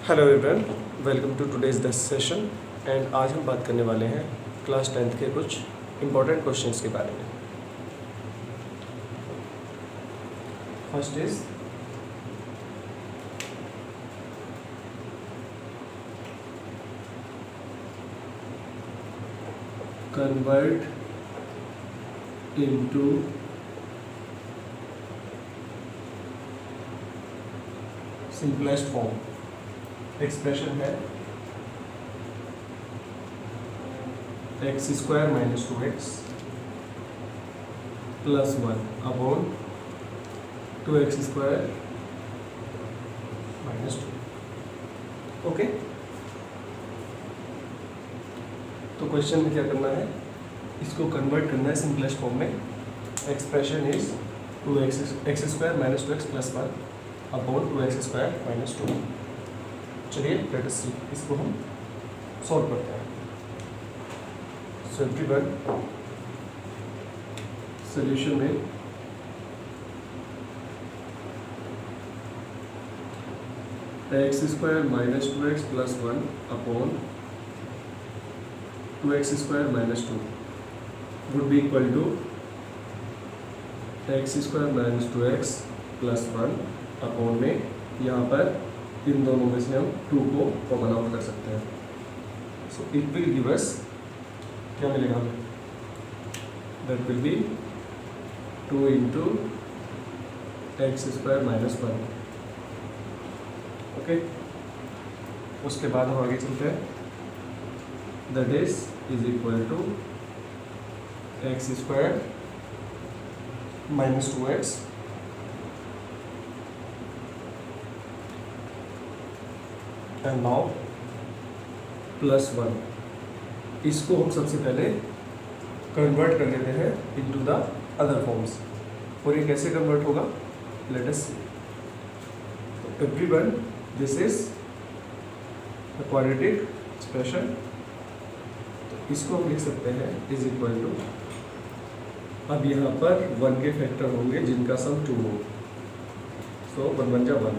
Hello everyone, welcome to today's the session. And आज हम बात करने वाले हैं क्लास 10th के कुछ इम्पोर्टेंट क्वेश्चंस के बारे में। First is convert into simplest form. Expression है x square minus 2x plus 1 upon 2x square minus 2। Okay, तो क्वेश्चन में क्या करना है, इसको कन्वर्ट करना है सिंपलेस्ट फॉर्म में। Expression is 2x square minus 2x plus 1 upon 2x square minus 2। चलिए लेट अस सी, इसको हम सॉल्व करते हैं। सो एवरीवन, सॉल्यूशन में x square minus 2x plus 1 upon 2x square minus 2 would be equal to x square minus 2x plus 1 upon में यहाँ पर इन दोनों में से हम 2 को कॉमन आउट कर सकते हैं। So it will give us, क्या मिलेगा हमें, that will be 2 into x square minus 1। Okay, उसके बाद हम आगे चलते हैं। That is equal to x square minus 2x and now plus 1। इसको हम सबसे पहले कन्वर्ट कर लेते हैं इनटू द अदर फॉर्म्स। और ये कैसे कन्वर्ट होगा, लेट अस सी। तो everyone, this is the quadratic expression. तो इसको हम लिख सकते हैं इज इक्वल टू, अब यहाँ पर 1 के फैक्टर होंगे जिनका सम 2 हो। सो 1 1 जा 1,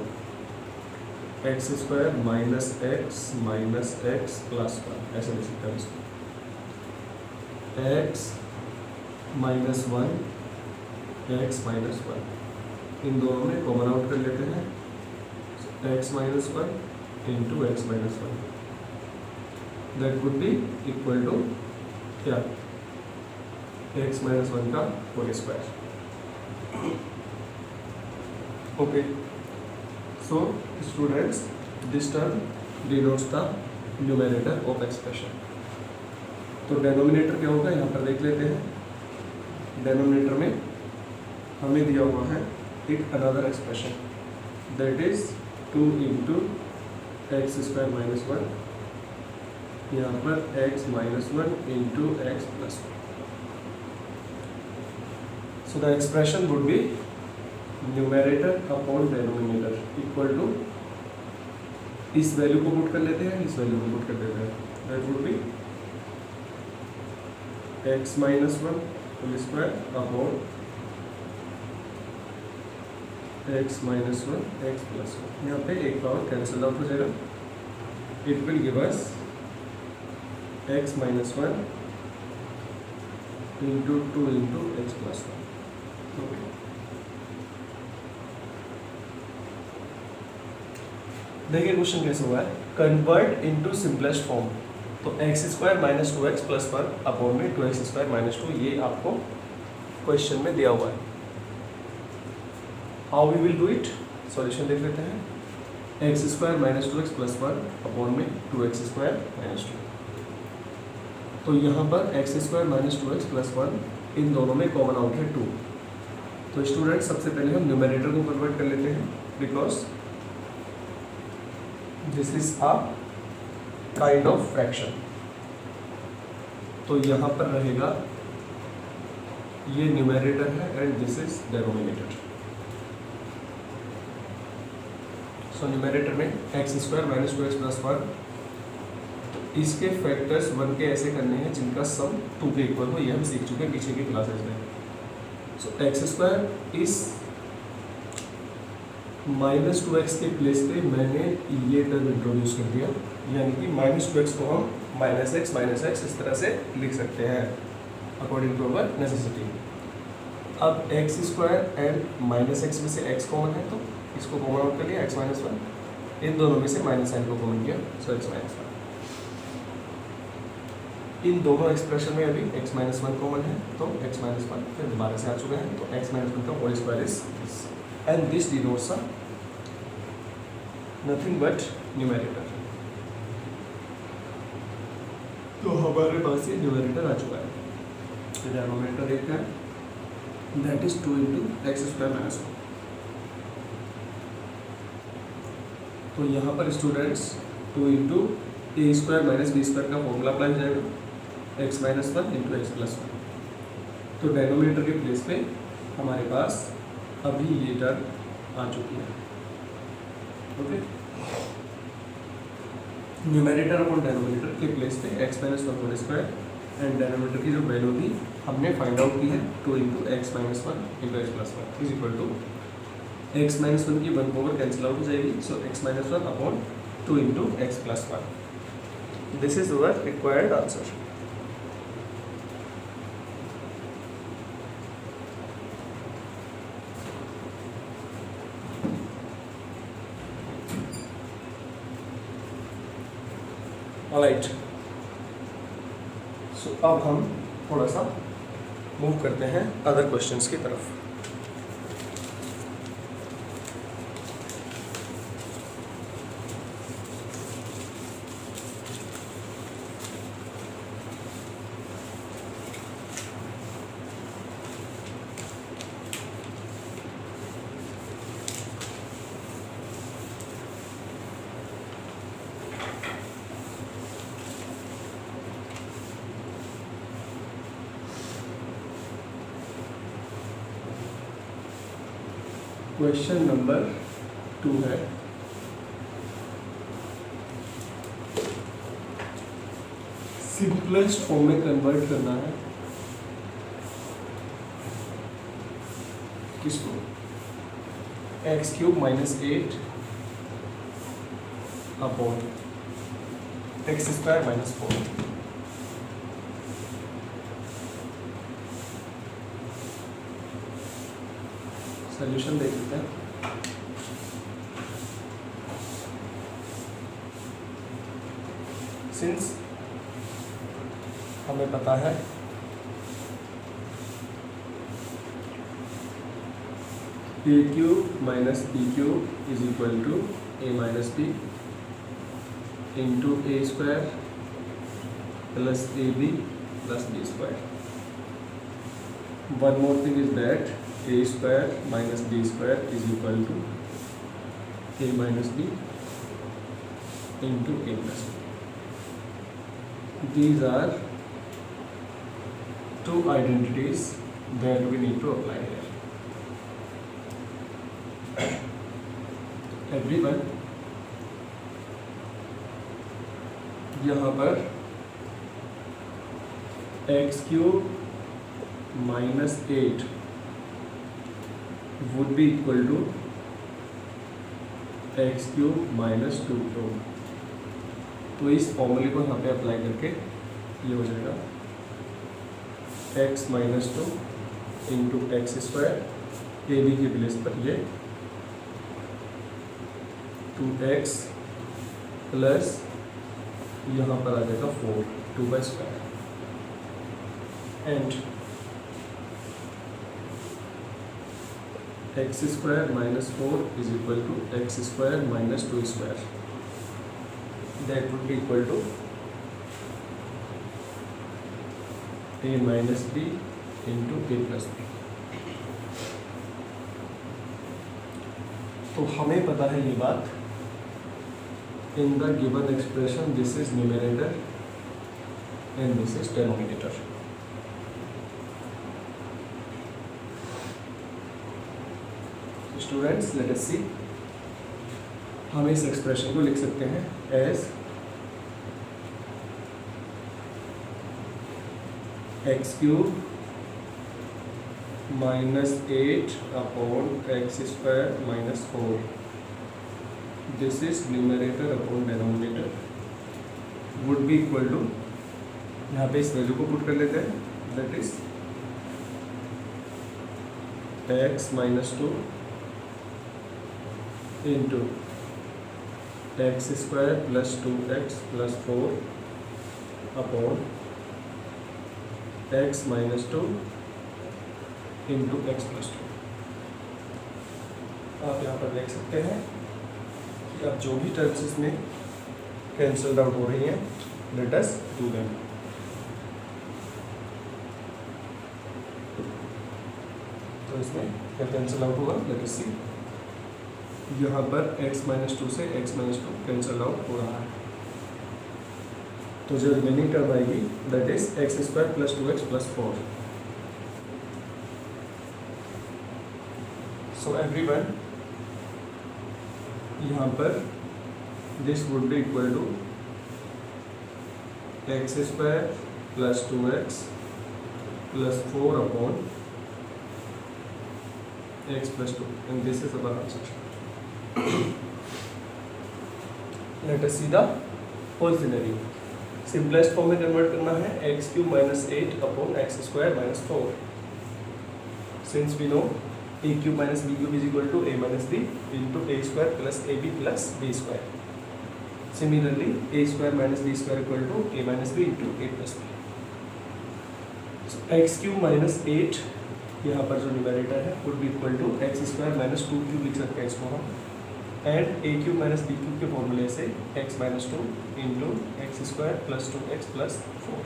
x square minus x plus 1, ऐसे लिख सकते हैं इसको। एक्स माइनस 1 एक्स माइनस 1, इन दोनों में कॉमन आउट कर लेते हैं। X minus 1 into x minus 1, that would be equal to क्या, एक्स माइनस 1 का whole square. Okay, so students, this term denotes the numerator of expression। तो डेनोमिनेटर क्या होगा यहाँ पर देख लेते हैं। डेनोमिनेटर में हमें दिया हुआ है एक another expression, that is 2 into x square minus 1, यहाँ पर x minus 1 into x plus 1। So the expression would be numerator upon denominator equal to, इस वैल्यू को पुट कर लेते हैं, इस वैल्यू को पुट कर देते हैं। That would be x minus 1 whole square upon x minus 1 x plus 1। यहाँ पे एक पावर कैंसिल आउट हो जाएगा। It will give us x minus 1 into 2 into x plus 1। Okay, देखिए क्वेश्चन कैसे हुआ है, कन्वर्ट इनटू सिंपलेस्ट फॉर्म। तो x square minus 2x plus 1 upon में 2x स्क्वायर माइनस 2, ये आपको क्वेश्चन में दिया हुआ है। How we will do it, solution देख लेते हैं। X square minus 2x plus 1 upon में 2x स्क्वायर माइनस 2। तो यहाँ पर x square minus 2x plus 1, इन दोनों में कॉमन आउट है 2। तो स्टूडेंट, सबसे पहले हम न्यूमेरेटर को कन्वर्ट कर लेते हैं, because this is a kind of fraction. तो यहाँ पर रहेगा, ये न्यूमेरेटर है and this is denominator. So numerator में x square minus 2x plus 1, इसके फैक्टर्स 1 के ऐसे करने हैं जिनका सम 2 के इक्वल हो। ये हम सीख चुके हैं पीछे की क्लासेस में। सो एक्स स्क्वायर इज -2x के प्लेस पे मैंने ये टर्म इंट्रोड्यूस कर दिया, यानी कि -2x को हम -x इस तरह से लिख सकते हैं अकॉर्डिंग टू अवर नेसेसिटी। अब x² एंड -x में से x कॉमन है तो इसको कॉमन आउट कर लिया, x - 1, इन दोनों में से -n को कॉमन किया, सो x - 1। इन दोनों एक्सप्रेशन में अभी x - 1 कॉमन है तो x - 1 फिर दोबारा से आ चुका है, तो x - 1 का whole square is this, and this denotes nothing but numerator. तो हमारे पास ये न्यूमरेटर आ चुका है, तो डिनोमिनेटर देखते हैं, दैट इज 2 × x² - 1। तो यहाँ पर स्टूडेंट्स 2 × a² - b² का फॉर्मूला अप्लाई हो जाएगा, x - 1 × x + 1। तो डेनोमिनेटर के प्लेस पे हमारे पास अभी ये टर्म आ चुकी है, ओके। न्यूमरेटर अपॉन डेनोमिनेटर के प्लेस पे x - 1 whole square and denominator की जो वैल्यू थी हमने फाइंड आउट की है 2 × x - 1 × x + 1 is equal to x - 1 की 1 पावर कैंसिल आउट हो जाएगी, so x - 1 upon 2 × x + 1। This is our required answer. Alright, so अब हम थोड़ा सा मूव करते हैं अदर क्वेश्चंस की तरफ। क्वेश्चन नंबर 2 है, सिंपलेस्ट फॉर्म में कन्वर्ट करना है किसको, x³ - 8 अपॉन x² - 4। सोल्यूशन देख लेते हैं। सिंस हमें पता है a³ - b³ is equal to a - b into a² plus ab plus b²। One more thing is that a² - b² is equal to a - b into a plus b. These are two identities that we need to apply here. Everyone, यहाँ पर x³ - 8 would be equal to x³ - 2। तो इस फॉर्मूले को यहाँ पे apply करके ये हो जाएगा x - 2 into x², a b के प्लेस पर ये 2x प्लस यहाँ पर आ जाएगा 4, 2/2 and x² - 4 is equal to x² - 2². That would be equal to a minus b into a plus b. तो हमें पता है ये बात, in the given expression this is numerator and this is denominator. Students let us see, हम इस expression को लिख सकते हैं as x³ -8 upon x square minus 4. This is numerator upon denominator would be equal to, यहाँ पे इस value को पुट कर लेते हैं, that is x minus 2 into x square plus 2x plus 4 upon x minus 2 into x plus 2. आप यहाँ पर देख सकते हैं कि अब जो भी टर्म्स इसमें कैंसल्ड आउट हो रही हैं, लेट अस डू देम. तो इसमें क्या कैंसिल आउट होगा, लेट अस सी. यहाँ पर x माइनस 2 से x माइनस 2 कैंसिल आउट हो रहा है, तो जो रिमेनिंग टर्म आएगी that is x square plus 2x plus 4. So everyone, यहाँ पर this would be equal to x square plus 2x plus 4 upon x plus 2, and this is our answer. Let us see the whole scenario. Simplest form में convert करना है x cube minus 8 upon x square minus 4. Since we know a cube minus b cube is equal to a minus b into a square plus a b plus b square. Similarly a square minus b square equal to a minus b into a plus b. X cube minus 8 यहाँ पर जो numerator है would be equal to x square minus 2 cube लिख सकते हैं इसको हम, and a cube minus b cube के फॉर्मूले से x minus 2 into x square plus 2x plus 4,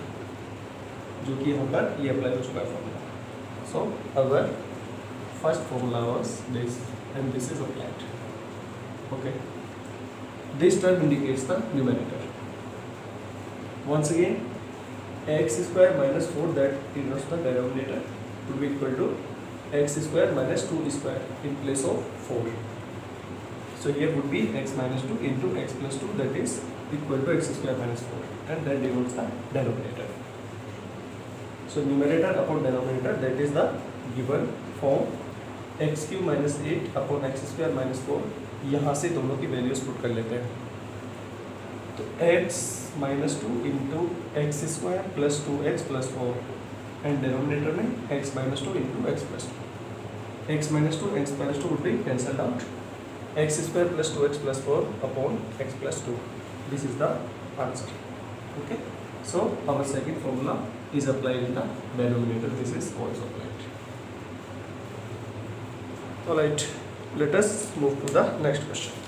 जो कि यहाँ पर ये अप्लाई हो चुका है formula. So our first formula was this and this is applied. Okay, this term indicates the numerator. Once again x square minus 4 that denotes the denominator would be equal to x square minus 2 square in place of 4. So here would be x minus 2 into x plus 2, that is equal to x square minus 4, and that denotes the denominator. So numerator upon denominator, that is the given form. x cube minus 8 upon x square minus 4. यहाँ से दोनों की values put कर लेते हैं. तो x minus 2 into x square plus 2x plus 4, and denominator में x minus 2 into x plus 2. x minus 2 x minus 2 would be cancelled out. X square plus 2x plus 4 upon x plus 2. This is the answer. Okay, so our second formula is applied in the denominator. This is also applied. Alright, let us move to the next question.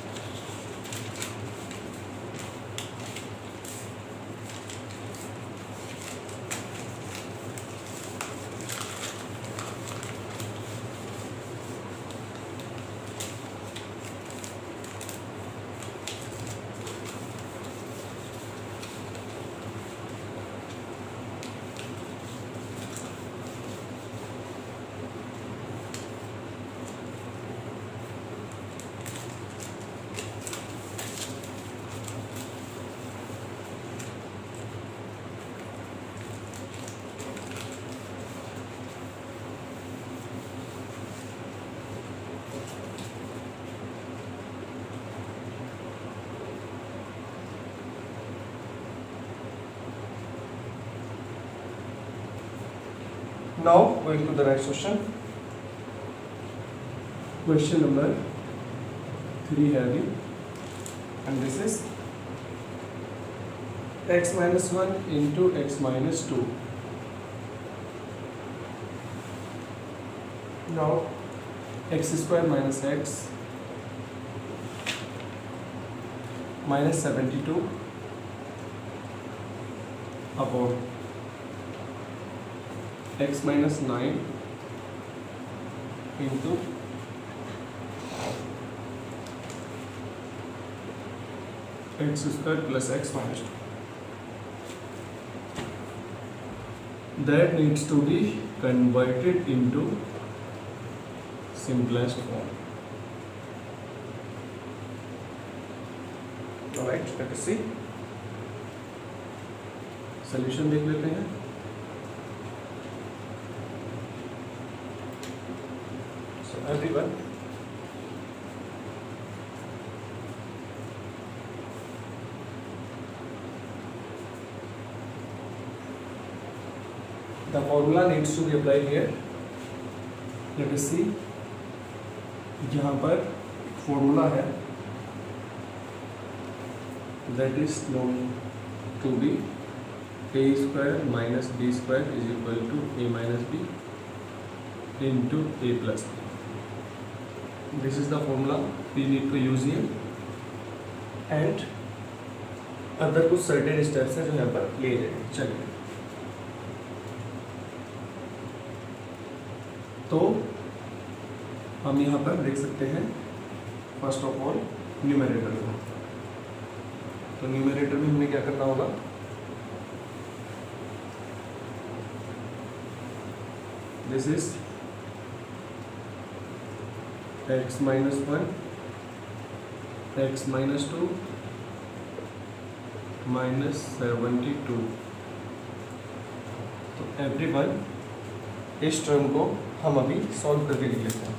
Now going to the next question. Question number 3 heavy, and this is x minus 1 into x minus 2. Now x square minus x minus 72 upon x minus 9 into x square plus x minus 2. That needs to be converted into simplest form. Alright, let us see. Solution देख लेते हैं. everyone. The formula needs to be applied here. Let us see. यहाँ पर formula है that is known to be a square minus b square is equal to a minus b into a plus b. This is the formula we need to use here and other कुछ certain steps हैं जो यहाँ पर लिए जाएंगे. चलिए, तो हम यहाँ पर देख सकते हैं फर्स्ट ऑफ ऑल न्यूमरेटर को. तो न्यूमरेटर में हमें क्या करना होगा, this is x minus 1 x minus 2 minus 72. तो एवरीवन इस टर्म को हम अभी सॉल्व करके लिख लेते हैं.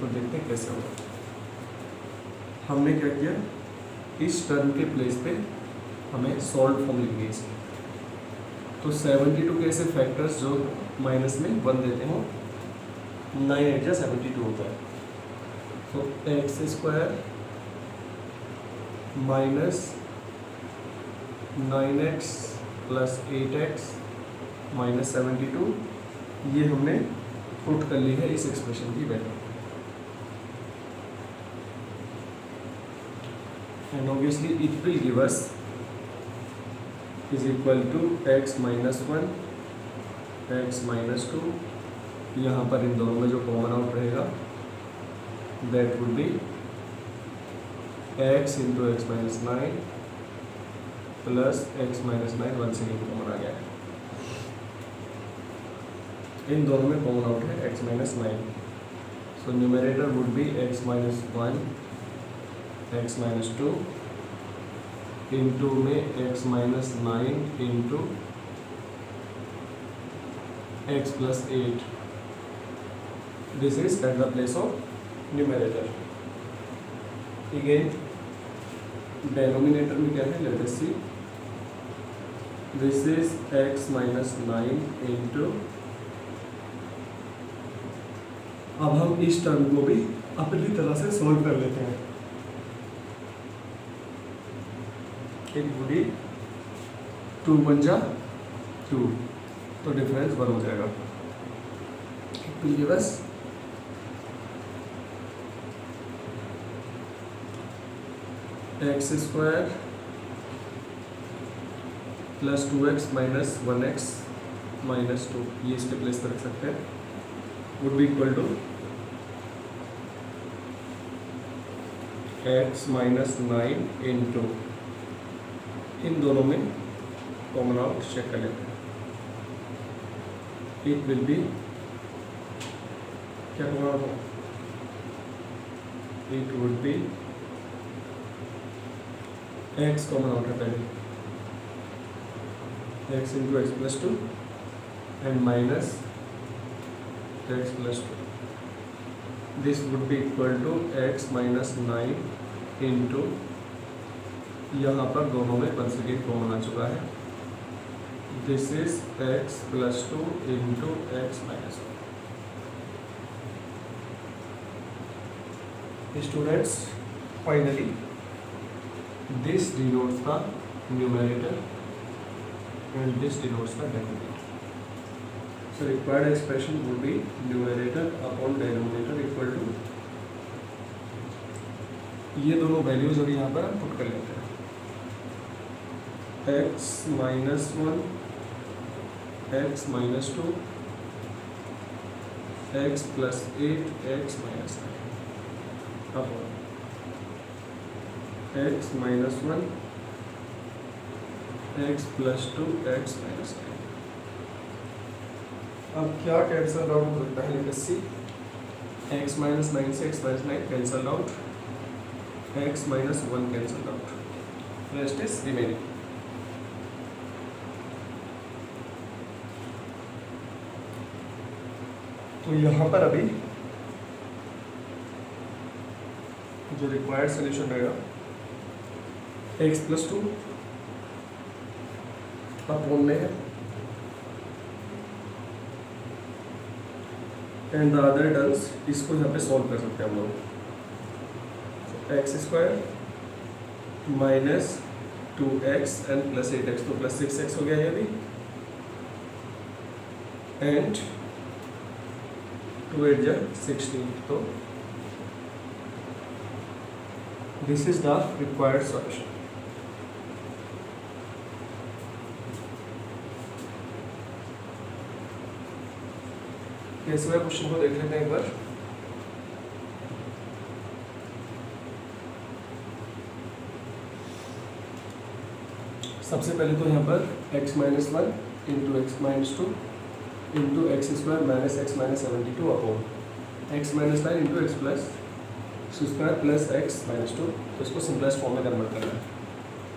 तो देखते हैं कैसे होगा. हमने क्या किया, इस टर्म के प्लेस पे हमें सॉल्व फॉर्म लिखनी है इसकी. तो 72 के ऐसे फैक्टर्स जो माइनस में 1 देते हो, 9 8 72 होता है. तो x square minus 9x plus 8x minus 72, ये हमने पुट कर ली है इस एक्सप्रेशन की value. And obviously it will give us is equal to x minus 1 x minus 2. यहाँ पर इन दोनों में जो कॉमन आउट रहेगा that would be x into x minus 9 plus x minus 9. One से कॉमन आ गया है. इन दोनों में कॉमन आउट है x minus 9. So numerator would be x minus 1 x minus 2 into में x minus 9 into x plus 8. This is at the place of numerator. Again denominator में क्या है, let us see. This is x minus 9 into, अब हम इस term को भी अपनी तरह से सॉल्व कर लेते हैं. एक बुरी 2 बन जा 2, तो डिफरेंस 1 हो जाएगा. ये बस x square plus 2x minus 1x minus 2, ये इसके प्लेस पर रख सकते हैं, would be equal to x minus 9 into, इन दोनों में कॉमन आउट चेक कर लेते हैं. इट विल बी, क्या कॉमन आउट हो, it would be x common out है पहले, x into x plus 2 and minus x plus 2. This would be equal to x minus 9 into, यहाँ पर दोनों में वन से कॉमन आ चुका है, this is x plus 2 into x minus 1. Students, finally this denotes the numerator and this denotes the denominator. So required expression would be numerator upon denominator equal to, ये दोनों values अभी यहाँ पर हम put कर लेते हैं. x minus 1 x minus 2 x plus 8 x minus 9 upon x minus 1 x plus 2 x minus 9. अब क्या कैंसल आउट हो सकता है, लेट अस सी. x माइनस 9 से x minus 9 cancel out, x minus 1 cancel out, rest is remaining. तो यहाँ पर अभी जो रिक्वायर्ड सोल्यूशन रहेगा x + 2 अपॉन में है एंड द अदर टर्म्स, इसको यहाँ पे सॉल्व कर सकते हैं हम लोग। x² minus 2x and plus 8x, तो प्लस 6x हो गया ये भी, एंड 2 8 जा 16, तो this is the required solution. कैसे हुआ क्वेश्चन को देख लेते हैं एक बार। सबसे पहले तो यहाँ पर x - 1 into x - 2 into x² minus x - 72 upon x - 9 into x plus x² plus x - 2, तो इसको सिंपलेस्ट फॉर्म में कन्वर्ट करना है।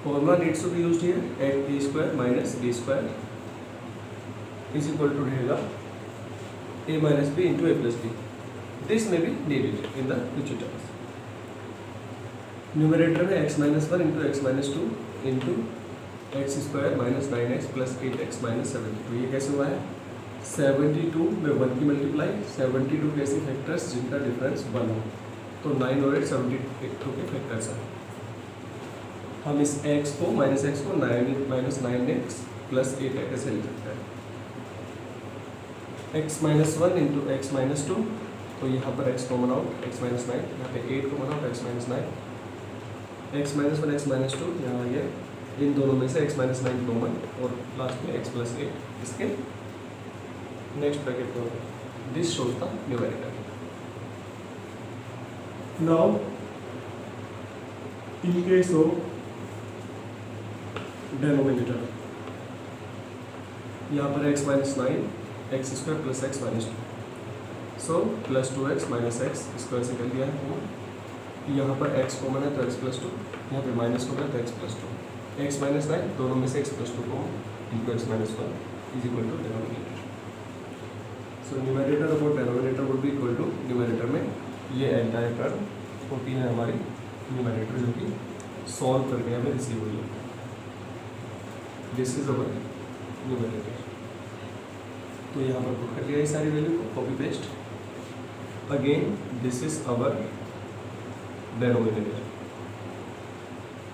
Formula needs to be used here, a² minus b² is equal to रहेगा a minus b into a plus b. This may be needed in the future terms. Numerator में x - 1 into x - 2 into x² minus 9x plus 8x minus 72, ये कैसे हुआ है? 72 में 1 की multiply, 72 कैसे factors जिनका डिफरेंस 1 हो, तो 9 और 8 72 के फैक्टर्स हैं। हम इस x को माइनस x को 9 माइनस 9x प्लस 8 ऐसे लिख सकते हैं। x - 1 इंटू x - 2, तो यहाँ पर x कॉमन आउट, x - 9, यहाँ पे 8 common out, x - 9, x - 1 x - 2 यहाँ ये, इन दोनों में से x - 9 कॉमन और लास्ट में x प्लस 8 इसके नेक्स्ट ब्रैकेट में होगा। This shows the numerator. Now in case of denominator, यहाँ पर x - 9 x² plus x - 2, so plus 2x minus x square से कर लिया है। यहाँ पर x कॉमन है तो x प्लस 2, यहाँ पे माइनस कॉमन है तो x प्लस 2, x - 9 दोनों में से x plus 2 common into x - 1 is equal to denominator. So numerator और denominator would be equal to, numerator में ये एंटायर टर्म होती है हमारी न्यूमरेटर, जो कि सॉल्व करके हमें रिसीव हुई है। This is our numerator. तो यहाँ पर पुट कर लिया ये सारी वैल्यू को, copy paste. Again this is our denominator,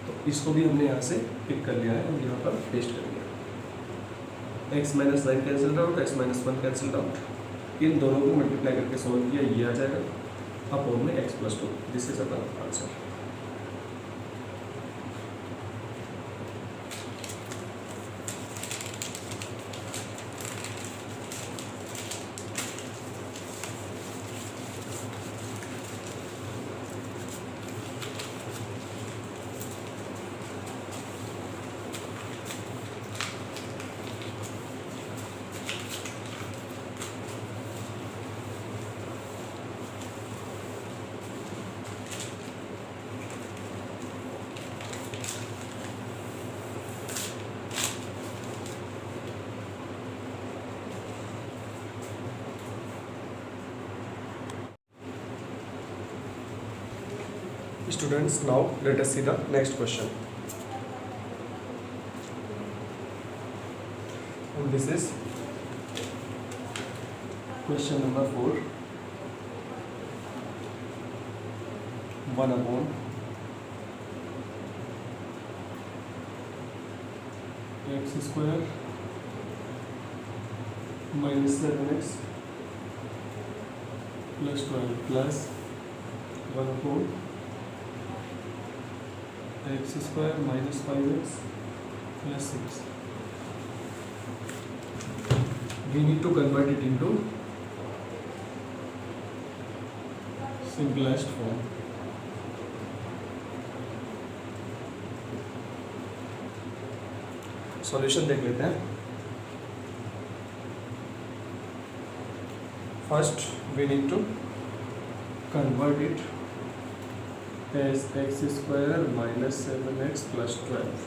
तो इसको भी हमने यहाँ से पिक कर लिया है और यहाँ पर पेस्ट कर लिया। x - 9 cancel out, x - 1 cancel out, इन दोनों को मल्टीप्लाई करके सॉल्व किया, ये आ जाएगा अपॉन में x plus 2। This is our answer. Students, now let us see the next question. And this is question number 4. 1 upon x square minus 7x plus 12 plus 1 upon x square minus 5x plus 6. We need to convert it into simplest form. Solution देख लेते हैं। First we need to convert it as x square minus 7x plus 12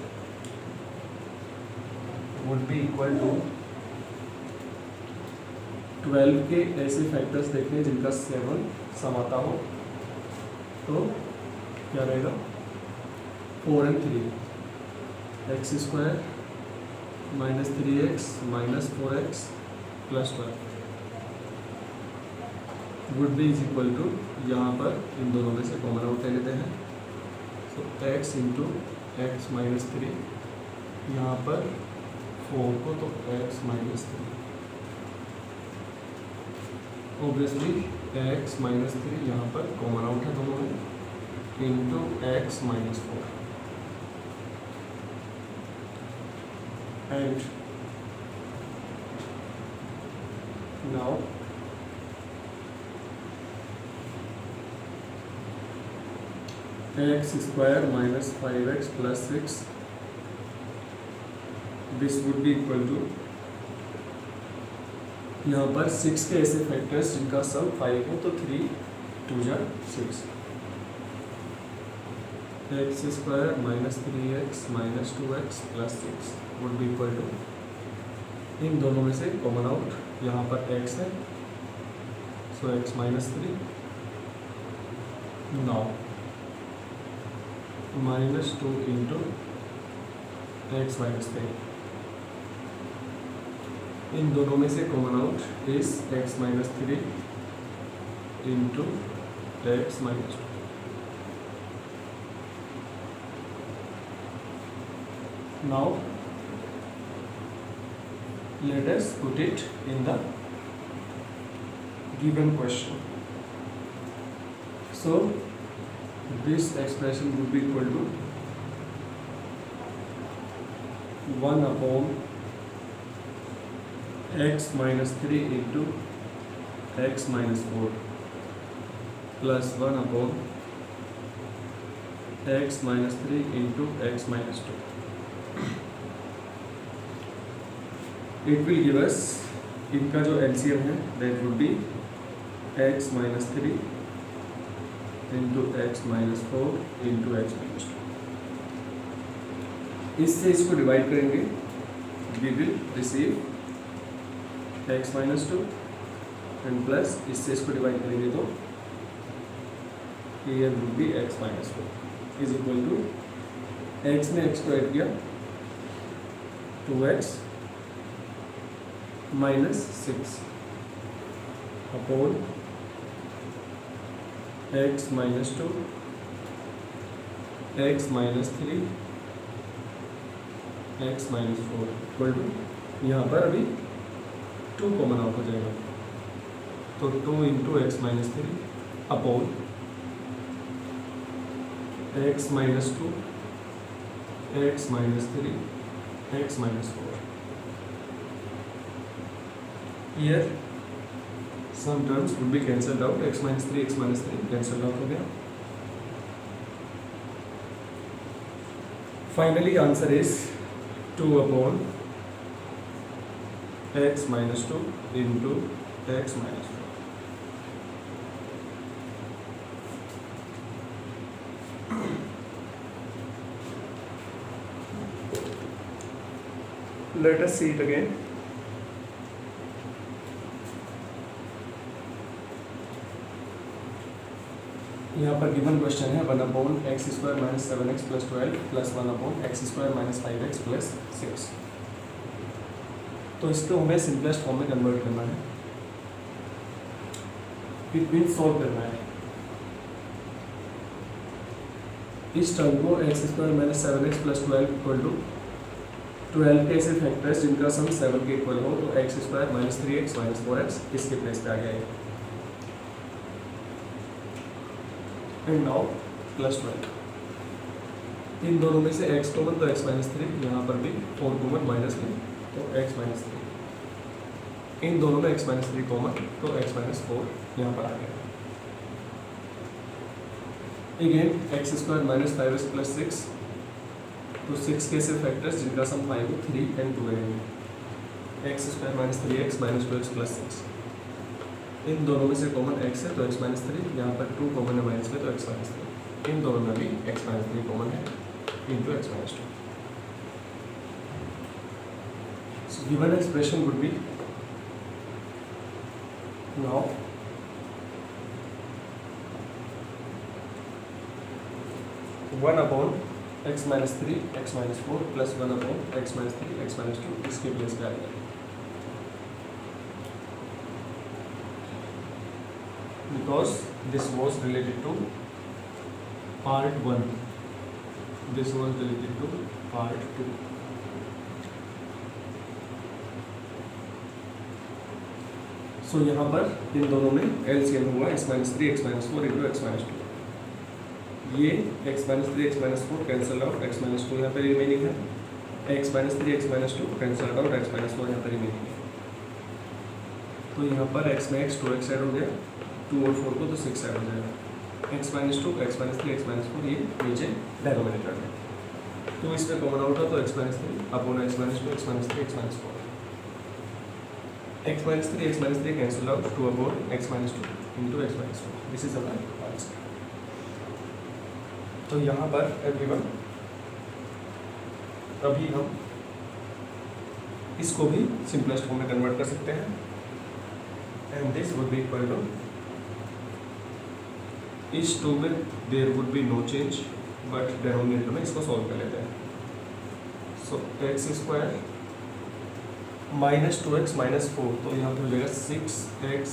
would be equal to 12 के ऐसे factors देखने जिनका 7 सम आता हो, तो क्या रहेगा 4 and 3 x square minus 3x minus 4x plus 12 would be is equal to, यहाँ पर इन दोनों में से कॉमन आउट ले लेते हैं, सो x इंटू एक्स माइनस 3, यहाँ पर 4 को तो x minus 3, obviously x minus 3 यहाँ पर कॉमन आउट है दोनों में, into x minus 4 and now x square minus 5x plus 6, this would be equal to, यहाँ पर 6 के ऐसे फैक्टर्स जिनका सम 5 हो, तो 3 2 जा 6, x square minus 3x minus 2x plus 6 would be equal to, इन दोनों में से कॉमन आउट, यहाँ पर x है, so x minus 3, now minus 2 into x minus 3, इन दोनों में से common out is x minus 3 into x minus 2. Now let us put it in the given question. So this expression would be equal to 1 upon x minus 3 into x minus 4 plus 1 upon x minus 3 into x minus 2. It will give us, इनका जो LCM है that would be x minus 3 into x minus 4 into x minus 2. इससे इसको divide करेंगे, we will receive x minus 2 and plus इससे इसको divide करेंगे तो here would be x minus 4 is equal to, x में x को ऐड किया 2x minus 6 upon x minus 2 x minus 3 x minus 4 इक्वल टू, यहाँ पर अभी 2 कॉमन आउट हो जाएगा, तो 2 into x minus 3 upon x minus 2 x minus 3 x minus 4. Here some terms would be cancelled out, x minus 3 cancelled out हो गया. Finally answer is 2 upon x minus 2 into x minus 4. Let us see it again. यहाँ पर given question है 1 upon x square minus 7x plus 12 plus 1 upon x square minus 5x plus 6. तो इसको हमें simplest form में convert करना है, it means solve करना है. इस टर्म को x square minus 7x plus 12 equal to 12 के ऐसे फैक्टर्स जिनका सम 7 के इक्वल हो, तो x square minus 3x minus 4x इसके प्लेस पे आ गया है. एंड नाउ प्लस 12, इन दोनों में से x कॉमन तो x माइनस 3, यहाँ पर भी 4 कॉमन माइनस में तो x माइनस 3, इन दोनों में x माइनस 3 कॉमन तो x माइनस 4 यहाँ पर आ गया. Again x square minus 5x plus 6, तो 6 के ऐसे फैक्टर्स जिनका सम 5 हो, 3 and 2 रहेंगे. X square minus 3x minus 2x plus 6, इन दोनों में से कॉमन x है तो x माइनस 3, यहाँ पर 2 कॉमन है माइनस में तो x माइनस 3, इन दोनों में भी x माइनस 3 कॉमन है into x minus 2. So given expression would be now one upon x minus three x minus four plus one upon x minus three x minus two इसके place पे आएगा, because this was related to part one, this was related to part two. So यहाँ पर इन दोनों में LCM हुआ x minus three x minus four into x minus to. ये x minus three x minus four cancel out, x minus to यहाँ पर remaining है, x minus three x minus two cancel out, x minus four यहाँ पर remaining है। तो यहाँ पर एक्स में एक्स टू एक्स ऐड हो गया, टू और फोर को तो सिक्स ऐड हो जाएगा, x minus two x minus three x minus four ये नीचे डेनोमिनेटर में, तो इसमें कॉमन आउट है तो x minus three upon x minus two x minus three x minus four, x minus three cancel out, to upon x minus two into x minus four, this is our answer. तो यहाँ पर everyone अभी हम इसको भी simplest form में convert कर सकते हैं, and this would be equal to इस टू में there would be no change, but denominator में इसको सॉल्व कर लेते हैं। So x square minus two x minus four, तो यहाँ पर हो जाएगा six x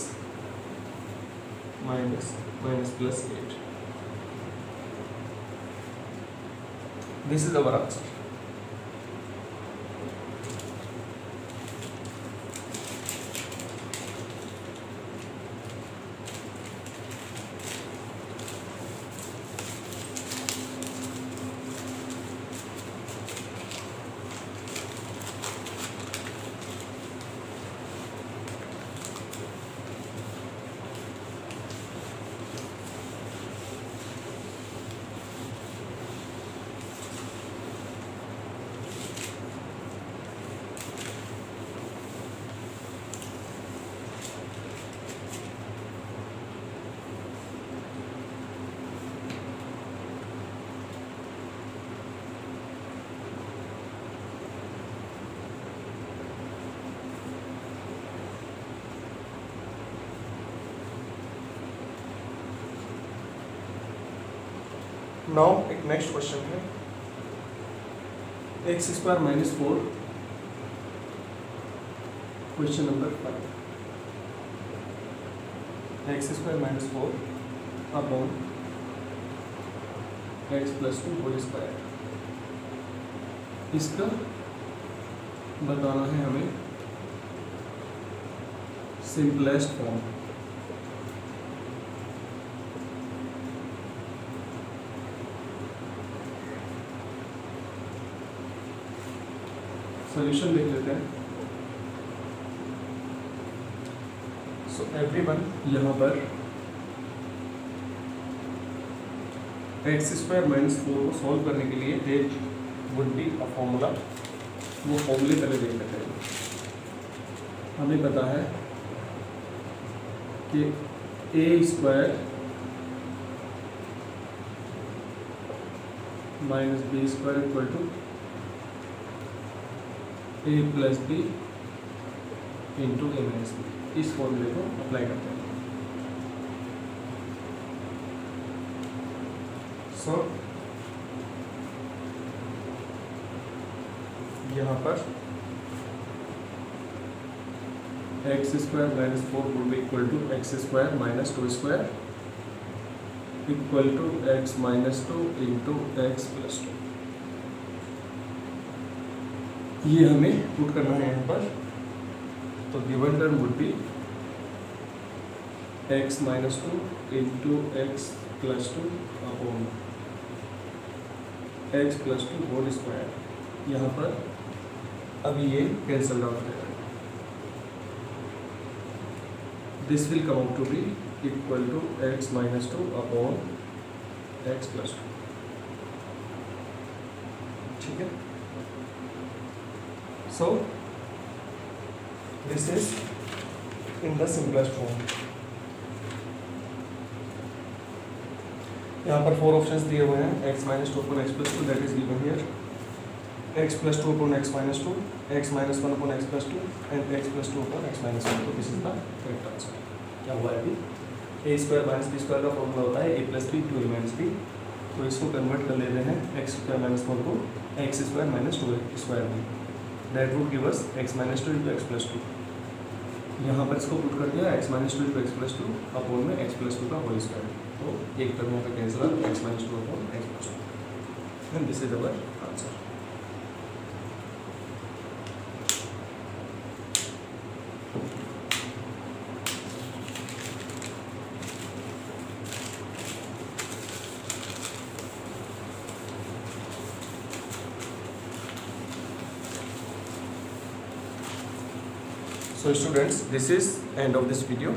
minus minus plus eight, this is our answer. Now एक नेक्स्ट क्वेश्चन है, x square minus four, question number 5, x square minus four upon x plus two whole square, इसका बताना है हमें सिंपलेस्ट फॉर्म। सॉल्यूशन देख लेते हैं। So everyone यहाँ पर एक्स स्क्वायर माइनस फोर को सॉल्व करने के लिए there would be a formula, वो फॉर्मूले पहले देख लेते हैं। हमें पता है कि a square minus b square equal to a plus b into a minus b, इस फॉर्मूले को अप्लाई करते हैं। सो यहाँ पर x square minus four would be equal to x square minus two square equal to x minus two into x plus two, ये हमें put करना है यहाँ पर। तो given term would be x minus two into x plus two upon x plus two whole square, यहाँ पर अभी ये कैंसल आउट हो जाएगा, this will come out to be equal to x minus two upon x plus two, ठीक है। So this is in the simplest form। यहाँ पर फोर ऑप्शंस दिए हुए हैं, x minus two upon x plus two that is given here, x plus two upon x minus two, x minus one upon x plus two and x plus two upon x minus one, तो this is the correct answer. क्या हुआ है अभी, a square minus b square का formula होता है a plus b to a minus b, तो इसको कन्वर्ट कर लेते हैं एक्स स्क्वायर माइनस फोर को x square minus two square में, that would give us x minus two into x plus two. यहाँ पर इसको पुट कर दिया x minus two into x plus two upon में एक्स प्लस टू का whole square, तो एक टर्म यहाँ पे cancel x minus two upon x plus two, and this is our answer. So students, this is end of this video.